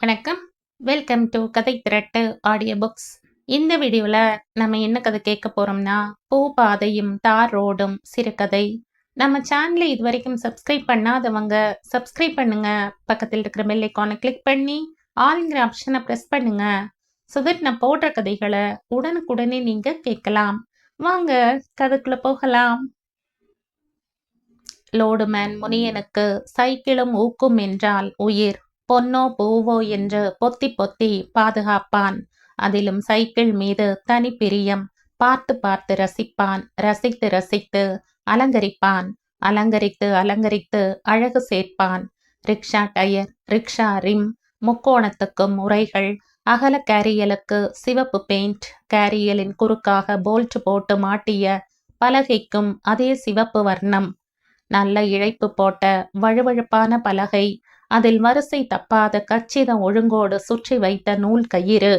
வணக்கம். Welcome to கதை திரட்டு audio books. இந்த வீடியோவில் நம்ம என்ன கதை கேட்க போகிறோம்னா, பூபாதையும் தார் ரோடும் சிறுகதை. நம்ம சேனலை இது வரைக்கும் சப்ஸ்கிரைப் பண்ணாதவங்க சப்ஸ்கிரைப் பண்ணுங்க. பக்கத்தில் இருக்கிற பெல் ஐக்கானை கிளிக் பண்ணி ஆல்ங்கிற ஆப்ஷனை ப்ரெஸ் பண்ணுங்க. ஸோ தட் நான் போடுற கதைகளை உடனுக்குடனே நீங்கள் கேட்கலாம். வாங்க கதைக்குள்ளே போகலாம். லோடுமேன் முனியனுக்கு சைக்கிளும் ஊக்கும் என்றால் உயிர். பொன்னோ பூவோ என்று பொத்தி பொத்தி பாதுகாப்பான். அதிலும் சைக்கிள் மீது தனி பிரியம். பார்த்து பார்த்து ரசிப்பான். ரசித்து ரசித்து அலங்கரிப்பான். அலங்கரித்து அலங்கரித்து அழகு சேர்ப்பான். ரிக்ஷா டயர், ரிக்ஷா ரிம், முக்கோணத்துக்கும் உரைகள், அகல கேரியலுக்கு சிவப்பு பெயிண்ட், கேரியலின் குறுக்காக போல்ட் போட்டு மாட்டிய பலகைக்கும் அதே சிவப்பு வர்ணம். நல்ல இழைப்பு போட்ட வழுவழுப்பான பலகை, அதில் வரிசை தப்பாத கச்சித ஒழுங்கோடு சுற்றி வைத்த நூல் கயிறு,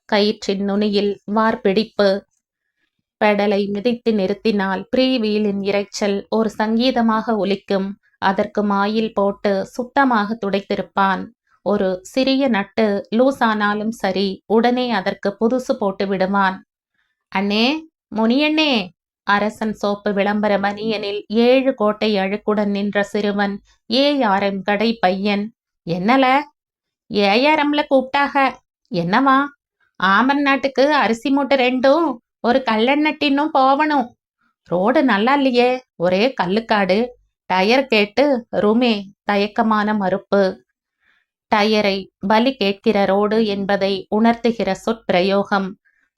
கயிற்றின் நுனியில் வார்பிடிப்பு. பெடலை மிதித்து நிறுத்தினால் பிரீவீலின் இரைச்சல் ஒரு சங்கீதமாக ஒலிக்கும். அதற்கு மாயில் போட்டு சுத்தமாக துடைத்திருப்பான். ஒரு சிறிய நட்டு லூஸ் ஆனாலும் சரி, உடனே அதற்கு புதுசு போட்டு விடுவான். அண்ணே, முனியண்ணே! அரசன் சோப்பு விளம்பர பனியனில் 7 கோட்டை அழுக்குடன் நின்ற சிறுவன் ஏஆர்எம் கடை பையன். என்னல? ஏஆர்எம்ல கூப்பிட்டாக. என்னவா? ஆமன் நாட்டுக்கு அரிசி மூட்டை 2ம் ஒரு கல்லெண்ணட்டின்னும் போவணும். ரோடு நல்லா இல்லையே, ஒரே கல்லுக்காடு. டயர் கேட்டு ருமே தயக்கமான மறுப்பு. டயரை பலி கேட்கிற ரோடு என்பதை உணர்த்துகிற சொற்பிரயோகம்.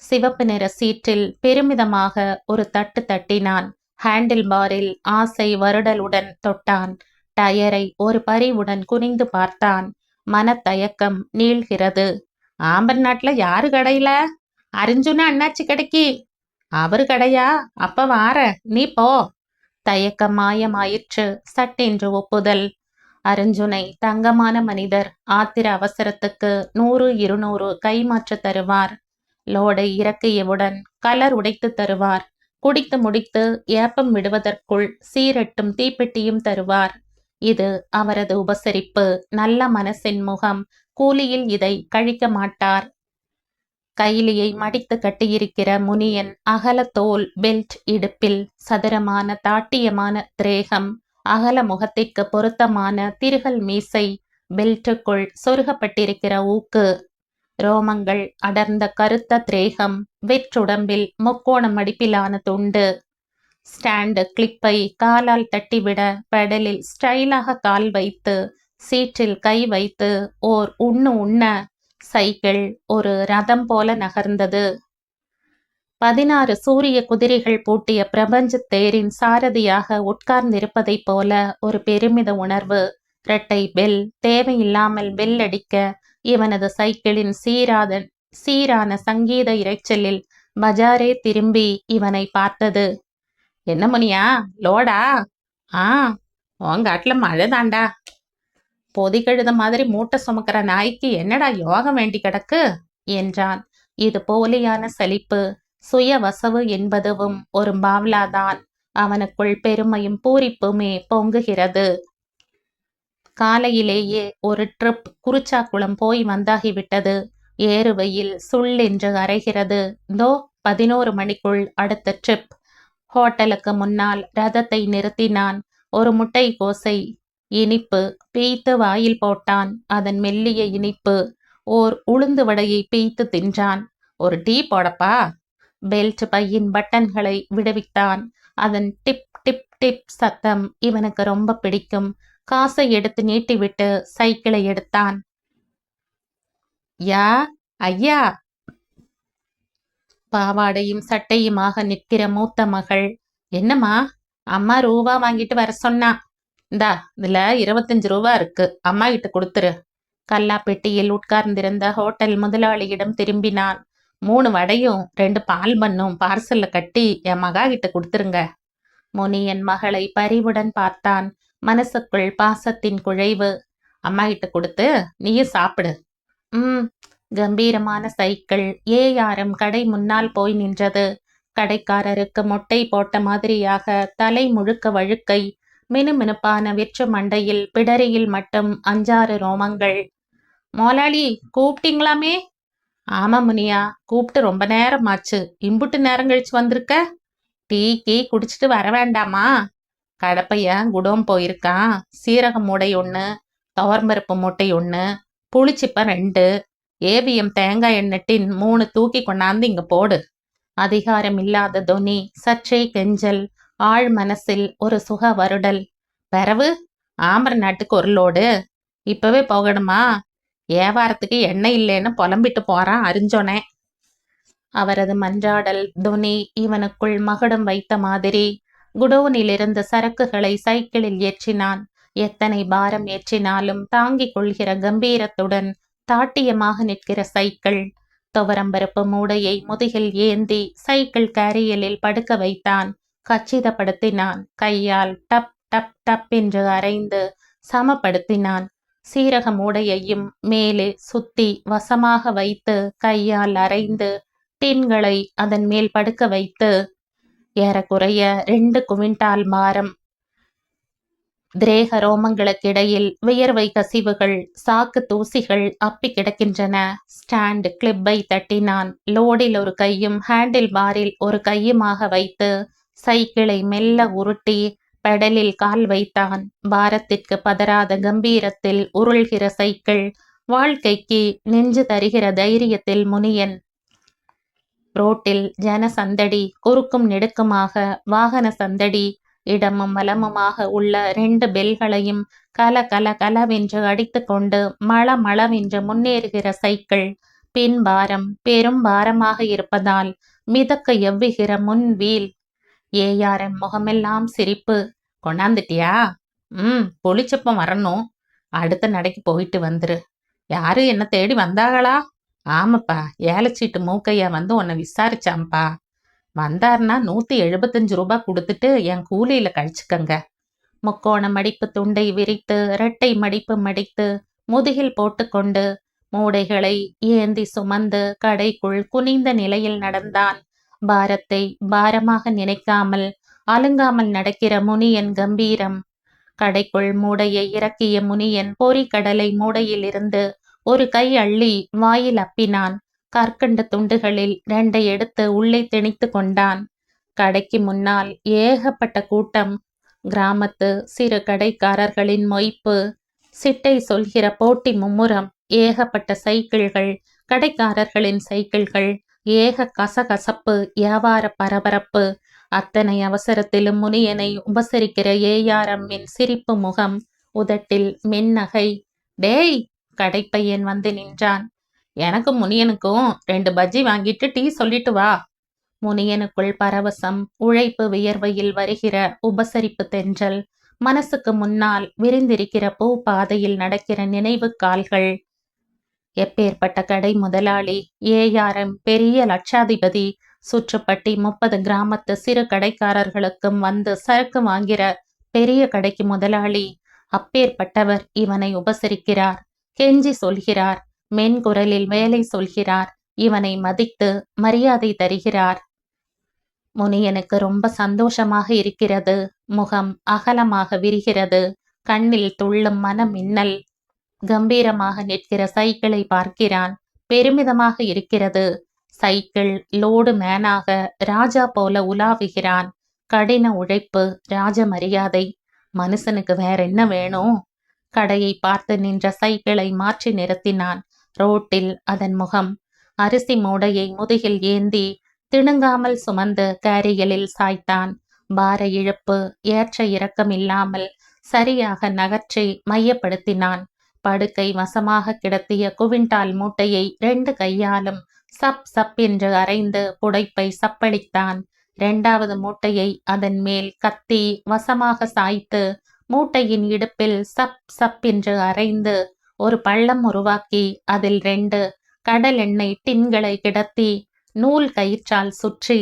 சிவப்பு நிற சீற்றில் பெருமிதமாக ஒரு தட்டு தட்டினான். ஹேண்டில் பாரில் ஆசை வருடலுடன் தொட்டான். டயரை ஒரு பரிவுடன் குனிந்து பார்த்தான். மனத்தயக்கம் நீள்கிறது. ஆம்பர் நாட்டுல யாரு கடையில? அரிஞ்சுன அண்ணாச்சி கடைக்கு. அவரு கடையா? அப்ப வார, நீ போ. தயக்கம் மாயமாயிற்று. சட்டென்று ஒப்புதல். அரிஞ்சுனை தங்கமான மனிதர். ஆத்திர அவசரத்துக்கு 100 200 கைமாற்ற தருவார். லோடை இறக்கியவுடன் கலர் உடைத்து தருவார். குடித்து முடித்து ஏப்பம் விடுவதற்குள் சீரட்டும் தீப்பெட்டியும் தருவார். இது அவரது உபசரிப்பு. நல்ல மனசின் முகம். கூலியில் இதை கழிக்க மாட்டார். கைலியை மடித்து கட்டியிருக்கிற முனியன். அகல தோல் பெல்ட் இடுப்பில், சதுரமான தாட்டியமான திரேகம், அகல முகத்திற்கு பொருத்தமான திருகல் மீசை, பெல்ட்டுக்குள் சொருகப்பட்டிருக்கிற ஊக்கு, ரோமங்கள் அடர்ந்த கருத்த திரேகம், வெற்றுடம்பில் முக்கோணம் மடிப்பிலான துண்டு. ஸ்டாண்டு கிளிப்பை காலால் தட்டிவிட பெடலில் ஸ்டைலாக கால் வைத்து, சீற்றில் கை வைத்து ஓர் உண்ண சைக்கிள் ஒரு ரதம் போல நகர்ந்தது. 16 சூரிய குதிரைகள் பூட்டிய பிரபஞ்ச தேரின் சாரதியாக உட்கார்ந்திருப்பதைப் போல ஒரு பெருமித உணர்வு. இரட்டை பெல் தேவையில்லாமல் பெல் அடிக்க இவனது சைக்கிளின் சீரான சங்கீத இரைச்சலில் பஜாரே திரும்பி இவனை பார்த்தது. என்ன முனியா, லோடா? ஆ, உங்காட்டில் மழை தாண்டா. பொதிகழுத மாதிரி மூட்டை சுமக்கிற நாய்க்கு என்னடா யோகம் வேண்டி கிடக்கு என்றான். இது போலியான சலிப்பு. சுய வசவு என்பதுவும் ஒரு பாவ்லாதான். அவனுக்குள் பெருமையும் பூரிப்புமே பொங்குகிறது. காலையிலேயே ஒரு ட்ரிப் குறிச்சாக்குளம் போய் வந்தாகிவிட்டது. ஏறுவையில் சுள்ளென்று அரைகிறது. 11 மணிக்குள் அடுத்த ட்ரிப். ஹோட்டலுக்கு முன்னால் ரதத்தை நிறுத்தினான். ஒரு முட்டை கோசை இனிப்பு பீய்த்து வாயில் போட்டான். அதன் மெல்லிய இனிப்பு. ஓர் உளுந்து வடையை பீய்த்து தின்றான். ஒரு டீ போடப்பா. பெல்ட் பையின் பட்டன்களை விடுவித்தான். அதன் டிப் டிப் டிப் சத்தம் இவனுக்கு ரொம்ப பிடிக்கும். காசை எடுத்து நீட்டிவிட்டு சைக்கிளை எடுத்தான். யா ஐயா! பாவாடையும் சட்டையுமாக நிற்கிற மூத்த மகள். என்னம்மா? அம்மா ரூபா வாங்கிட்டு வர சொன்னா. இந்தா, இதுல 25 ரூபா இருக்கு, அம்மா கிட்ட கொடுத்துரு. கல்லா பெட்டியில் உட்கார்ந்திருந்த ஹோட்டல் முதலாளியிடம் திரும்பினான். 3 வடையும் 2 பால் பண்ணும் பார்சல்ல கட்டி என் மகா கிட்ட கொடுத்துருங்க. முனியன் மகளை பரிவுடன் பார்த்தான். மனசுக்குள் பாசத்தின் குழைவு. அம்மா கிட்ட கொடுத்து நீயும் சாப்பிடு. கம்பீரமான சைக்கிள் ஏஆர்எம் கடை முன்னால் போய் நின்றது. கடைக்காரருக்கு மொட்டை போட்ட மாதிரியாக தலை முழுக்க வழுக்கை. மினுமினுப்பான வெற்று மண்டையில் பிடரியில் மட்டும் 5-6 ரோமங்கள். மோலாளி கூப்பிட்டீங்களாமே? ஆமா முனியா, கூப்பிட்டு ரொம்ப நேரம் ஆச்சு. இம்புட்டு நேரம் கழிச்சு வந்திருக்க? டீ கீ குடிச்சிட்டு வர வேண்டாமா? கடப்பையன் குடோன் போயிருக்கான். சீரக மூடை 1, துவரம்பருப்பு மூட்டை 1, புளிச்சிப்ப 2, ஏவிஎம் தேங்காய் எண்ணெய் டின் 3 தூக்கி கொண்டாந்து இங்க போடு. அதிகாரம் இல்லாத தொனி, சற்றே கெஞ்சல், ஆழ் மனசில் ஒரு சுக வருடல். பிறவு ஆம்பர நாட்டுக்கு ஒரு லோடு. இப்பவே போகணுமா? வியாபாரத்துக்கு எண்ணெய் இல்லைன்னு புலம்பிட்டு போறான் அறிஞ்சோனே. அவரது மன்றாடல் துனி இவனுக்குள் மகுடம் வைத்த மாதிரி. குடோனிலிருந்து சரக்குகளை சைக்கிளில் ஏற்றினான். எத்தனை பாரம் ஏற்றினாலும் தாங்கிக் கொள்கிற கம்பீரத்துடன் தாட்டியமாக நிற்கிற சைக்கிள். துவரம்பருப்பு மூடையை முதுகில் ஏந்தி சைக்கிள் கேரியலில் படுக்க வைத்தான். கச்சிதப்படுத்தினான். கையால் டப் டப் டப் என்று அரைந்து சமப்படுத்தினான். சீரக மூடையையும் மேலே சுத்தி வசமாக வைத்து கையால் அரைந்து டின்களை அதன் மேல் படுக்க வைத்து ஏறக்குறைய 2 குவிண்டால் பாரம். திரேக ரோமங்களுக்கிடையில் வியர்வை கசிவுகள், சாக்கு தூசிகள் அப்பி கிடக்கின்றன. ஸ்டாண்ட் கிளிப்பை தட்டினான். லோடில் ஒரு கையும் ஹேண்டில் பாரில் ஒரு கையுமாக வைத்து சைக்கிளை மெல்ல உருட்டி பெடலில் கால் வைத்தான். பாரத்திற்கு பதறாத கம்பீரத்தில் உருள்கிற சைக்கிள். வாழ்க்கைக்கு நெஞ்சு தருகிற தைரியத்தில் முனியன். ரோட்டில் ஜன சந்தடி, குறுக்கும் நெடுக்குமாக வாகன சந்தடி. இடமும் வலமுமாக உள்ள 2 பெல்களையும் கல கல கலவென்று அடித்து கொண்டு மளமளவென்று முன்னேறுகிற சைக்கிள். பின் பாரம் பெரும் பாரமாக இருப்பதால் மிதக்க எவ்வுகிற முன் வீல். ஏஆர்எம் முகமெல்லாம் சிரிப்பு. கொண்டாந்துட்டியா? புளிச்சப்பம் வரணும். அடுத்த நடைக்கு போயிட்டு வந்துரு. யாரு என்ன தேடி வந்தாங்களா? ஆமாப்பா, ஏலச்சீட்டு மூக்கையா வந்து உன்னை விசாரிச்சாம்பா. வந்தார்னா 175 ரூபாய் கொடுத்துட்டு என் கூலியில கழிச்சுக்கங்க. முக்கோண மடிப்பு துண்டை விரித்து 2 மடிப்பு மடித்து முதுகில் போட்டுக்கொண்டு மூடைகளை ஏந்தி சுமந்து கடைக்குள் குனிந்த நிலையில் நடந்தான். பாரத்தை பாரமாக நினைக்காமல் அலுங்காமல் நடக்கிற முனியன் கம்பீரம். கடைக்குள் மூடையை இறக்கிய முனியன் பொறிக்கடலை மூடையில் இருந்து ஒரு கை அள்ளி வாயில் அப்பினான். கற்கண்டு துண்டுகளில் 2 எடுத்து உள்ளே திணித்து கொண்டான். கடைக்கு முன்னால் ஏகப்பட்ட கூட்டம். கிராமத்து சிறு கடைக்காரர்களின் மொய்ப்பு. சிட்டை சொல்கிற போட்டி மும்முரம். ஏகப்பட்ட சைக்கிள்கள், கடைக்காரர்களின் சைக்கிள்கள். ஏக கசகசப்பு, வியாபார பரபரப்பு. அத்தனை அவசரத்திலும் முனியனை உபசரிக்கிற ஏஆர்எம்மின் சிரிப்பு முகம். உதட்டில் மென்னகை. டேய்! கடைப்பையன் வந்து நின்றான். எனக்கும் முனியனுக்கும் 2 பஜ்ஜி வாங்கிட்டு டீ சொல்லிட்டு வா. முனியனுக்குள் பரவசம். உழைப்பு வியர்வையில் வருகிற உபசரிப்பு தென்றல். மனசுக்கு முன்னால் விரிந்திருக்கிற பூ பாதையில் நடக்கிற நினைவு கால்கள். எப்பேற்பட்ட கடை முதலாளி! ஏஆர்எம் பெரிய லட்சாதிபதி. சுற்றுப்பட்டி 30 கிராமத்து சிறு கடைக்காரர்களுக்கும் வந்து சரக்கு வாங்கிற பெரிய கடைக்கு முதலாளி. அப்பேற்பட்டவர் இவனை உபசரிக்கிறார். கெஞ்சி சொல்கிறார். மென்குரலில் வேலை சொல்கிறார். இவனை மதித்து மரியாதை தருகிறார். முனியனுக்கு ரொம்ப சந்தோஷமாக இருக்கிறது. முகம் அகலமாக விரிகிறது. கண்ணில் துள்ளும் மனமின்னல். கம்பீரமாக நிற்கிற சைக்கிளை பார்க்கிறான். பெருமிதமாக இருக்கிறது. சைக்கிள் லோடு மேனாக ராஜா போல உலாவுகிறான். கடின உழைப்பு, ராஜ மரியாதை. மனுஷனுக்கு வேற என்ன வேணும்? கடையை பார்த்து நின்ற சைக்கிளை மாற்றி நிறுத்தினான். ரோட்டில் அதன் முகம். அரிசி மூடையை முதுகில் ஏந்தி திணுங்காமல் சுமந்து கேரியலில் சாய்த்தான். பார இழப்பு ஏற்ற இறக்கம் இல்லாமல் சரியாக நகர்ச்சி மையப்படுத்தினான். படுக்கை வசமாக கிடத்திய குவிண்டால் மூட்டையை 2 கையாலும் சப் சப் என்று அரைந்து புடைப்பை சப்பளித்தான். 2வது மூட்டையை அதன் மேல் கத்தி வசமாக சாய்த்து மூட்டையின் இடுப்பில் சப் சப் என்று அரைந்து ஒரு பள்ளம் உருவாக்கி அதில் 2 கடல் எண்ணெய் டின்களை கிடத்தி நூல் கயிற்றால் சுற்றி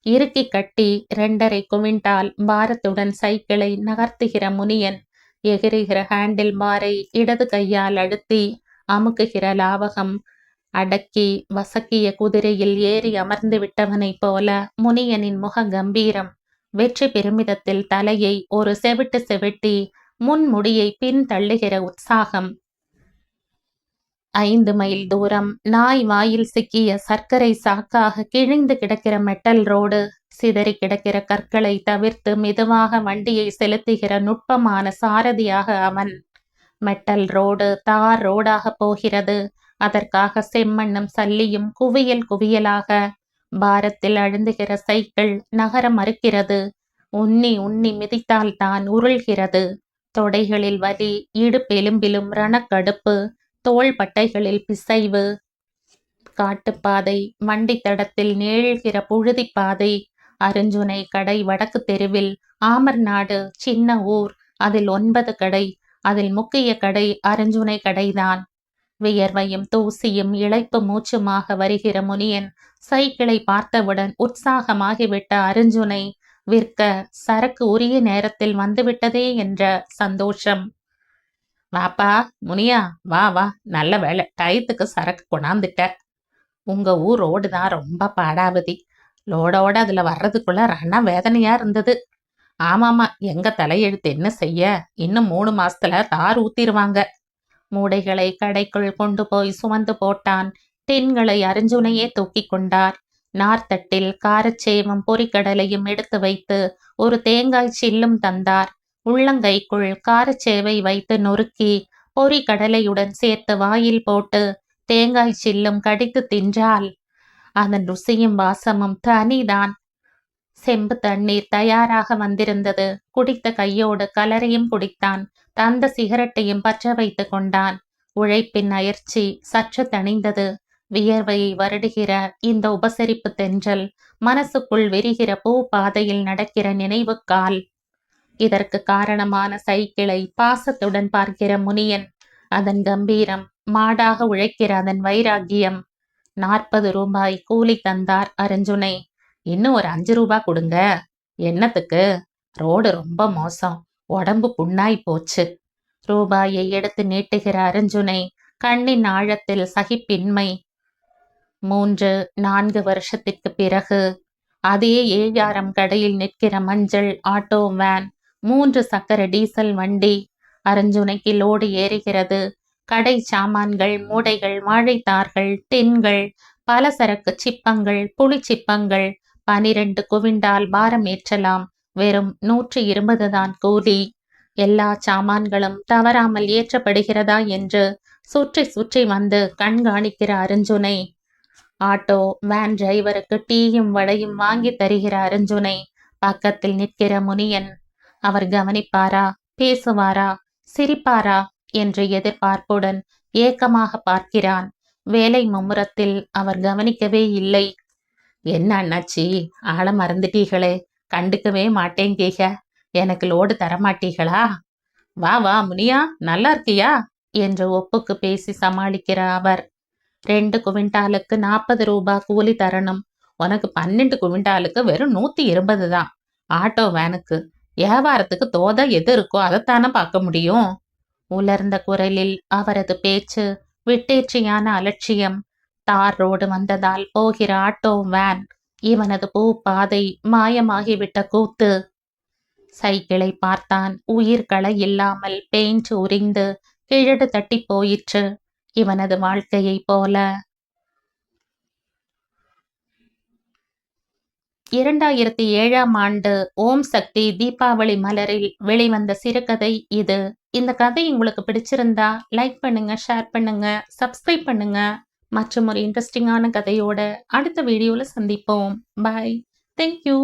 இறுக்கி கட்டி 2.5 குவிண்டால் பாரத்துடன் சைக்கிளை நகர்த்துகிற முனியன். எகிறுகிற ஹேண்டில் பாரை இடது கையால் அழுத்தி அமுக்குகிற லாவகம். அடக்கி வசக்கிய குதிரையில் ஏறி அமர்ந்து விட்டவனைப் போல முனியனின் முக கம்பீரம். வெற்றி பெருமிதத்தில் தலையை ஒரு செவிட்டு செவிட்டி முன்முடியை பின் தள்ளுகிற உற்சாகம். 5 மைல் தூரம் நாய் வாயில் சிக்கிய சர்க்கரை சாக்காக கிழிந்து கிடக்கிற மெட்டல் ரோடு, சிதறி கிடக்கிற கற்களை தவிர்த்து மெதுவாக வண்டியை செலுத்துகிற நுட்பமான சாரதியாக அவன். மெட்டல் ரோடு தார் ரோடாக போகிறது. அதற்காக செம்மண்ணும் சல்லியும் குவியல் குவியலாக. பாரத்தில் அழுந்துகிற சைக்கிள் நகர மறுக்கிறது. உன்னி உன்னி மிதித்தால் தான் உருள்கிறது. தொடைகளில் வலி, இடுப்பெலும்பிலும் ரணக்கடுப்பு, தோள் பட்டைகளில் பிசைவு. காட்டுப்பாதை, வண்டி தடத்தில் நீள்கிற புழுதிப்பாதை. அருஞ்சுனை கடை வடக்கு தெருவில். ஆமர்நாடு சின்ன ஊர். அதில் 9 கடை. அதில் முக்கிய கடை அருஞ்சுனை கடைதான். வியர்வையும் தூசியும் இளைப்பு மூச்சுமாக வருகிற முனியன் சைக்கிளை பார்த்தவுடன் உற்சாகமாகிவிட்ட அருஞ்சுனை விற்க சரக்கு உரிய நேரத்தில் வந்துவிட்டதே என்ற சந்தோஷம். வாப்பா முனியா, வா வா, நல்ல வேலை, டயத்துக்கு சரக்கு கொண்டாந்துட்ட. உங்க ஊர் ரோடு தான் ரொம்ப பாடாவதி. லோடோட அதுல வர்றதுக்குள்ள ரண வேதனையா இருந்தது. ஆமாமா, எங்க தலையெழுத்து என்ன செய்ய, இன்னும் 3 மாசத்துல தார் ஊத்திருவாங்க. மூடைகளை கடைக்குள் கொண்டு போய் சுமந்து போட்டான். டின்களை அருஞ்சுனையே தூக்கி கொண்டார். நார்த்தட்டில் காரச்சேவும் பொறிக்கடலையும் எடுத்து வைத்து ஒரு தேங்காய் சில்லும் தந்தார். உள்ளங்கைக்குள் காரச்சேவை வைத்து நொறுக்கி பொறிக்கடலையுடன் சேர்த்து வாயில் போட்டு தேங்காய் சில்லும் கடித்து தின்றால் அதன் ருசியும் வாசமும் தனிதான். செம்பு தண்ணீர் தயாராக வந்திருந்தது. குடித்த கையோடு கலரையும் குடித்தான். தந்த சிகரெட்டையும் பற்ற வைத்து கொண்டான். உழைப்பின் அயற்சி சற்று தணிந்தது. வியர்வையை வருடுகிற இந்த உபசரிப்பு தென்றல், மனசுக்குள் விரிகிற பூ பாதையில் நடக்கிற நினைவுக்கால். இதற்கு காரணமான சைக்கிளை பாசத்துடன் பார்க்கிற முனியன், அதன் கம்பீரம், மாடாக உழைக்கிற அதன் வைராக்கியம். 40 ரூபாய் கூலி தந்தார் அருஞ்சுனை. இன்னும் ஒரு 5 ரூபாய் கொடுங்க. என்னத்துக்கு? ரோடு ரொம்ப மோசம், உடம்பு புண்ணாய் போச்சு. ரூபாயை எடுத்து நீட்டுகிற அருஞ்சுனை கண்ணின் ஆழத்தில் சகிப்பின்மை. 3-4 வருஷத்திற்கு பிறகு அதே ஏஆர்எம் கடையில் நிற்கிற மஞ்சள் ஆட்டோ வேன், 3 சக்கர டீசல் வண்டி. அருஞ்சுனைக்கு லோடு ஏறுகிறது. கடை சாமான்கள், மூடைகள், வாழைத்தார்கள், டின்கள், பலசரக்கு சிப்பங்கள், புளிச்சிப்பங்கள். 12 குவிண்டால் பாரம் ஏற்றலாம். வெறும் 120 தான் கூலி. எல்லா சாமான்களும் தவறாமல் ஏற்றப்படுகிறதா என்று சுற்றி சுற்றி வந்து கண்காணிக்கிற அருஞ்சுனை. ஆட்டோ வேன் டிரைவருக்கு டீயும் வடையும் வாங்கி தருகிற அருஞ்சுனை. பக்கத்தில் நிற்கிற முனியன். அவர் கவனிப்பாரா, பேசுவாரா, சிரிப்பாரா என்று எதிர்பார்ப்புடன் ஏக்கமாக பார்க்கிறான். வேலை மும்முரத்தில் அவர் கவனிக்கவே இல்லை. என்ன அண்ணாச்சி, ஆள மறந்துட்டீங்களே, கண்டுக்கவே மாட்டேங்கீக, எனக்கு லோடு தரமாட்டீங்களா? வா வா முனியா, நல்லா இருக்கியா என்று ஒப்புக்கு பேசி சமாளிக்கிற அவர். 2 குவிண்டாலுக்கு 40 ரூபாய் கூலி தரணும். உனக்கு 12 குவிண்டாலுக்கு வெறும் 120 தான். ஆட்டோ வேனுக்கு வியாபாரத்துக்கு தோதா எது இருக்கோ அதைத்தானே பார்க்க முடியும். உலர்ந்த குரலில் அவரது பேச்சு, விட்டேற்றியான அலட்சியம். தார் ரோடு வந்ததால் போகிற ஆட்டோ வேன், இவனது பூ பாதை மாயமாகிவிட்ட கூத்து. சைக்கிளை பார்த்தான். உயிர்களை இல்லாமல் பெயிண்ட் உரிந்து கிழடு தட்டி போயிற்று. இவனது வாழ்க்கையை போல. 2007ஆம் ஆண்டு ஓம் சக்தி தீபாவளி மலரில் வெளிவந்த சிறுகதை இது. இந்த கதை உங்களுக்கு பிடிச்சிருந்தா லைக் பண்ணுங்க, ஷேர் பண்ணுங்க, சப்ஸ்கிரைப் பண்ணுங்க. மற்றும் ஒரு இன்ட்ரெஸ்டிங்கான கதையோட அடுத்த வீடியோல சந்திப்போம். பாய். தேங்க்யூ.